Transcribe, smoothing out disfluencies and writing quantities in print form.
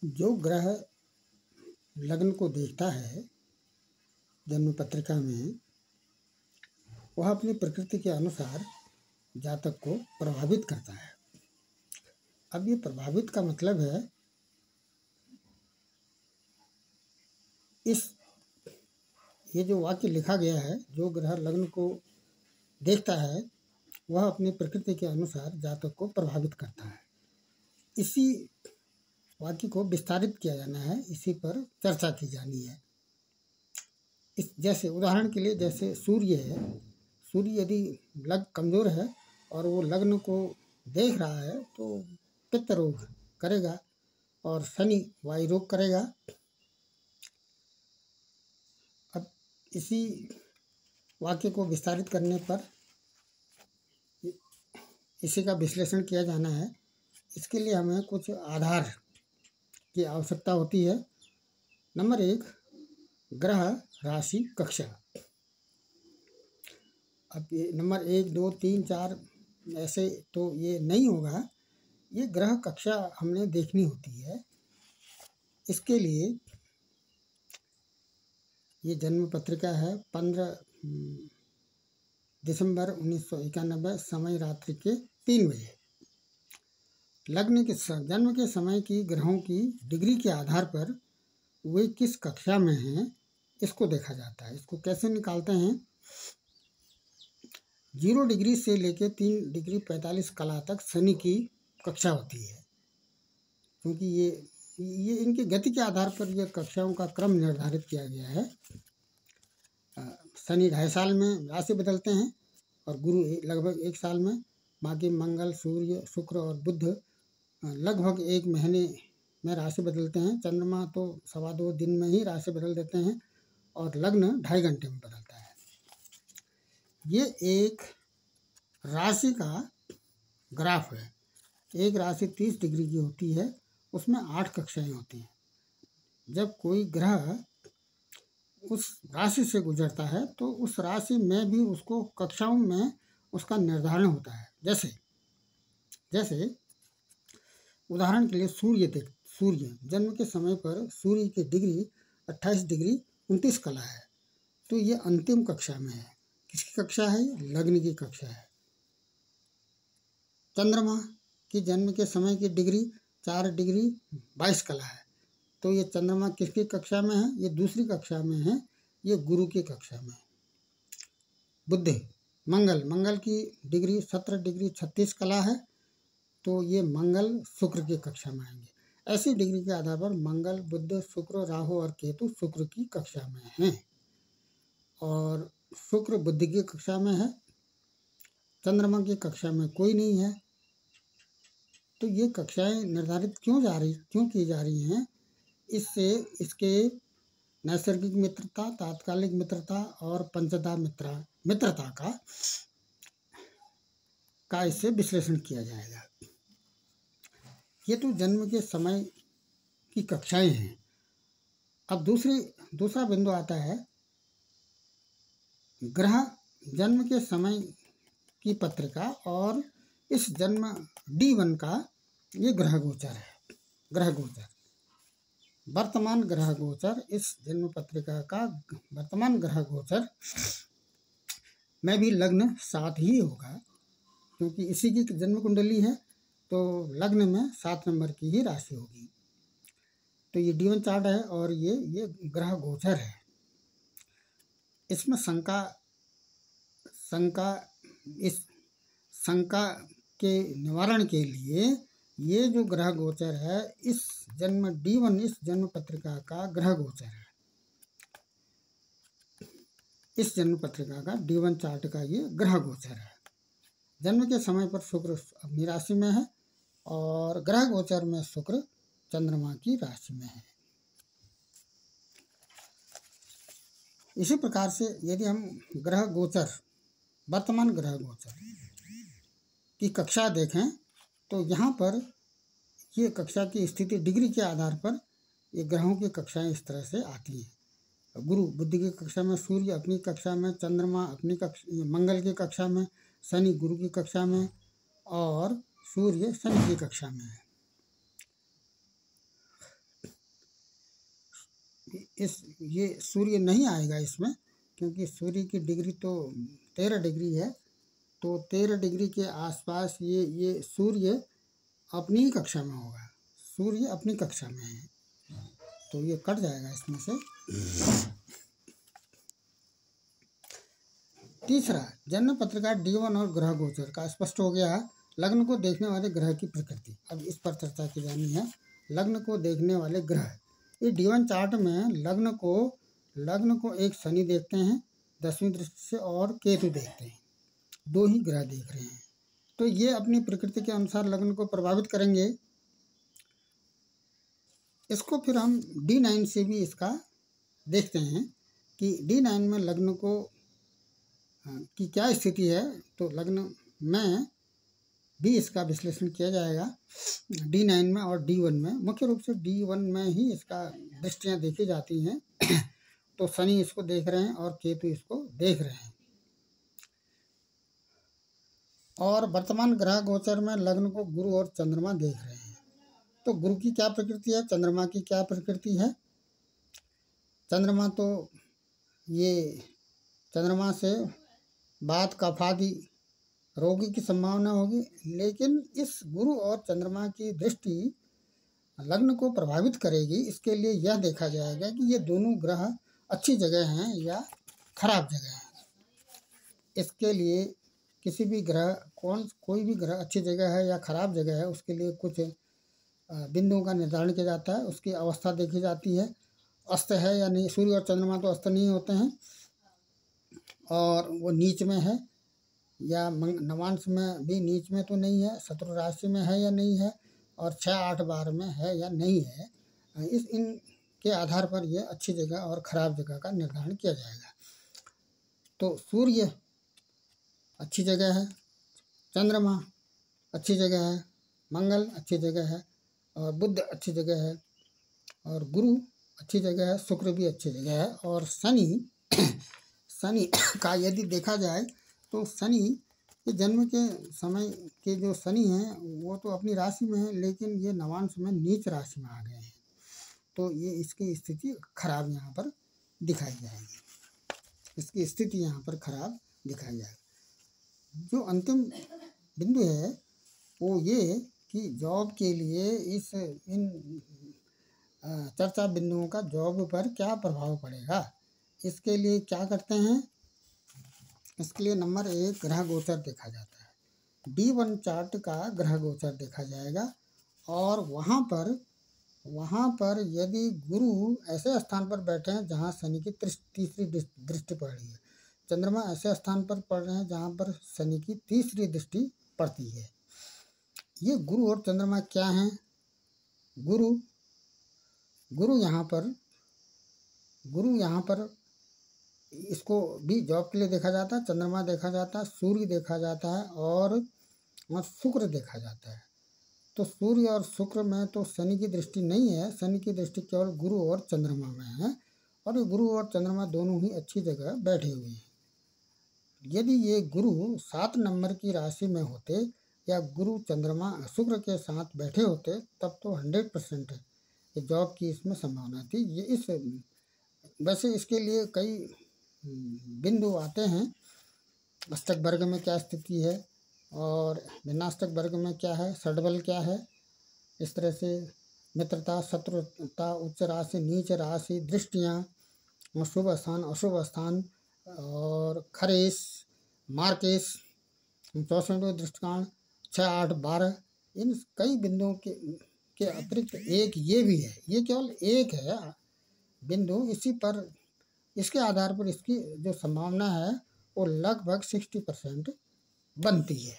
जो ग्रह लग्न को देखता है जन्म पत्रिका में, वह अपनी प्रकृति के अनुसार जातक को प्रभावित करता है। अब ये प्रभावित का मतलब है ये जो वाक्य लिखा गया है, जो ग्रह लग्न को देखता है वह अपनी प्रकृति के अनुसार जातक को प्रभावित करता है। इसी वाक्य को विस्तारित किया जाना है, इसी पर चर्चा की जानी है। जैसे उदाहरण के लिए, जैसे सूर्य है, सूर्य यदि लग्न कमजोर है और वो लग्न को देख रहा है तो पित्त रोग करेगा और शनि वायु रोग करेगा। अब इसी वाक्य को विस्तारित करने पर इसी का विश्लेषण किया जाना है। इसके लिए हमें कुछ आधार की आवश्यकता होती है। नंबर 1, ग्रह राशि कक्षा। अब ये नंबर 1, 2, 3, 4 ऐसे तो ये नहीं होगा, ये ग्रह कक्षा हमने देखनी होती है। इसके लिए ये जन्म पत्रिका है 15 दिसंबर 1991, समय रात्रि के 3 बजे। लग्न के जन्म के समय की ग्रहों की डिग्री के आधार पर वे किस कक्षा में हैं इसको देखा जाता है। इसको कैसे निकालते हैं? 0 डिग्री से लेकर 3 डिग्री 45 कला तक शनि की कक्षा होती है, क्योंकि ये इनकी गति के आधार पर ये कक्षाओं का क्रम निर्धारित किया गया है। शनि 2.5 साल में राशि बदलते हैं और गुरु लगभग 1 साल में। बाकी मंगल, सूर्य, शुक्र और बुध लगभग 1 महीने में राशि बदलते हैं। चंद्रमा तो 2.25 दिन में ही राशि बदल देते हैं और लग्न 2.5 घंटे में बदलता है। ये एक राशि का ग्राफ है। एक राशि 30 डिग्री की होती है, उसमें 8 कक्षाएं होती हैं। जब कोई ग्रह उस राशि से गुजरता है तो उस राशि में भी उसको कक्षाओं में उसका निर्धारण होता है। जैसे उदाहरण के लिए सूर्य जन्म के समय पर सूर्य की डिग्री 28 डिग्री 29 कला है, तो ये अंतिम कक्षा में है। किसकी कक्षा है? लग्न की कक्षा है। चंद्रमा की जन्म के समय की डिग्री 4 डिग्री 22 कला है, तो ये चंद्रमा किसकी कक्षा में है? ये दूसरी कक्षा में है, ये गुरु की कक्षा में है। बुध मंगल की डिग्री 17 डिग्री 36 कला है, तो ये मंगल शुक्र की कक्षा में आएंगे। ऐसी डिग्री के आधार पर मंगल, बुध, शुक्र, राहु और केतु शुक्र की कक्षा में हैं और शुक्र बुध की कक्षा में है। चंद्रमा की कक्षा में कोई नहीं है। तो ये कक्षाएं निर्धारित क्यों की जा रही हैं? इससे इसके नैसर्गिक मित्रता, तात्कालिक मित्रता और पंचदा मित्रता का इससे विश्लेषण किया जाएगा। ये तो जन्म के समय की कक्षाएं हैं। अब दूसरा बिंदु आता है, ग्रह जन्म के समय की पत्रिका और इस जन्म D1 का ये ग्रह गोचर है। वर्तमान ग्रह गोचर, इस जन्म पत्रिका का वर्तमान ग्रह गोचर में भी लग्न साथ ही होगा, क्योंकि इसी की जन्म कुंडली है, तो लग्न में 7 नंबर की ही राशि होगी। तो ये D1 चार्ट है और ये ग्रह गोचर है। इसमें इस शंका के निवारण के लिए ये जो ग्रह गोचर है, इस जन्म D1 इस जन्म पत्रिका का ग्रह गोचर है। इस जन्म पत्रिका का D1 चार्ट का ये ग्रह गोचर है। जन्म के समय पर शुक्र अपनी राशि में है और ग्रह गोचर में शुक्र चंद्रमा की राशि में है। इसी प्रकार से यदि हम वर्तमान ग्रह गोचर की कक्षा देखें तो यहाँ पर ये कक्षा की स्थिति डिग्री के आधार पर ये ग्रहों की कक्षाएं इस तरह से आती हैं। गुरु बुध की कक्षा में, सूर्य अपनी कक्षा में, चंद्रमा अपनी मंगल की कक्षा में, शनि गुरु की कक्षा में और सूर्य शनि की कक्षा में है। इस ये सूर्य नहीं आएगा इसमें, क्योंकि सूर्य की डिग्री तो 13 डिग्री है। तो 13 डिग्री के आसपास ये सूर्य अपनी ही कक्षा में होगा, सूर्य अपनी कक्षा में है, तो ये कट जाएगा इसमें से। तीसरा, जन्म पत्रिका D1 और ग्रह गोचर का स्पष्ट हो गया। लग्न को देखने वाले ग्रह की प्रकृति, अब इस पर चर्चा की जानी है। लग्न को देखने वाले ग्रह, ये D1 चार्ट में लग्न को एक शनि देखते हैं 10वीं दृष्टि से, और केतु देखते हैं, 2 ही ग्रह देख रहे हैं। तो ये अपनी प्रकृति के अनुसार लग्न को प्रभावित करेंगे। इसको फिर हम D9 से भी इसका देखते हैं कि D9 में लग्न को की क्या स्थिति है। तो लग्न में भी इसका विश्लेषण किया जाएगा D9 में और D1 में। मुख्य रूप से D1 में ही इसका दृष्टियाँ देखी जाती हैं। तो शनि इसको देख रहे हैं और केतु इसको देख रहे हैं। और वर्तमान ग्रह गोचर में लग्न को गुरु और चंद्रमा देख रहे हैं। तो गुरु की क्या प्रकृति है, चंद्रमा की क्या प्रकृति है। चंद्रमा तो ये चंद्रमा से वात कफ आदि रोगी की संभावना होगी, लेकिन इस गुरु और चंद्रमा की दृष्टि लग्न को प्रभावित करेगी। इसके लिए यह देखा जाएगा कि ये दोनों ग्रह अच्छी जगह हैं या खराब जगह हैं। इसके लिए किसी भी ग्रह कोई भी ग्रह अच्छी जगह है या खराब जगह है, उसके लिए कुछ बिंदुओं का निर्धारण किया जाता है। उसकी अवस्था देखी जाती है, अस्त है या नहीं। सूर्य और चंद्रमा तो अस्त नहीं होते हैं, और वो नीच में है या नवांश में भी नीच में तो नहीं है, शत्रु राशि में है या नहीं है, और 6-8 बार में है या नहीं है। इनके आधार पर यह अच्छी जगह और खराब जगह का निर्धारण किया जाएगा। तो सूर्य अच्छी जगह है, चंद्रमा अच्छी जगह है, मंगल अच्छी जगह है, और बुध अच्छी जगह है, और गुरु अच्छी जगह है, शुक्र भी अच्छी जगह है। और शनि का यदि देखा जाए तो शनि के जन्म के समय के जो शनि हैं वो तो अपनी राशि में है, लेकिन ये नवांश में नीच राशि में आ गए हैं। तो ये इसकी स्थिति खराब यहाँ पर दिखाई जाएगी, इसकी स्थिति यहाँ पर खराब दिखाई जाएगी। जो अंतिम बिंदु है वो ये कि जॉब के लिए इन चर्चा बिंदुओं का जॉब पर क्या प्रभाव पड़ेगा। इसके लिए क्या करते हैं, इसके लिए नंबर 1 ग्रह गोचर देखा जाता है। D1 चार्ट का ग्रह गोचर देखा जाएगा, और वहाँ पर यदि गुरु ऐसे स्थान पर बैठे हैं जहाँ शनि की तीसरी दृष्टि पड़ रही है, चंद्रमा ऐसे स्थान पर पड़ रहे हैं जहाँ पर शनि की तीसरी दृष्टि पड़ती है। ये गुरु और चंद्रमा क्या हैं। गुरु यहाँ पर इसको भी जॉब के लिए देखा जाता है। चंद्रमा देखा जाता है, सूर्य देखा जाता है, और शुक्र देखा जाता है। तो सूर्य और शुक्र में तो शनि की दृष्टि नहीं है, शनि की दृष्टि केवल गुरु और चंद्रमा में है, और ये गुरु और चंद्रमा दोनों ही अच्छी जगह बैठे हुए हैं। यदि ये गुरु 7 नंबर की राशि में होते या गुरु चंद्रमा शुक्र के साथ बैठे होते, तब तो 100% है ये जॉब की इसमें संभावना थी। वैसे इसके लिए कई बिंदु आते हैं। अष्टक वर्ग में क्या स्थिति है और भिन्नाष्टक वर्ग में क्या है, षड्बल क्या है, इस तरह से मित्रता, शत्रुता, उच्च राशि, नीच राशि, दृष्टियाँ, शुभ स्थान, अशुभ स्थान, और खरेश, मार्केश, 64 दृष्टिकांड, 6, 8, 12, इन कई बिंदुओं के अतिरिक्त एक ये भी है। ये केवल एक है बिंदु, इसके आधार पर इसकी जो संभावना है वो लगभग 60% बनती है।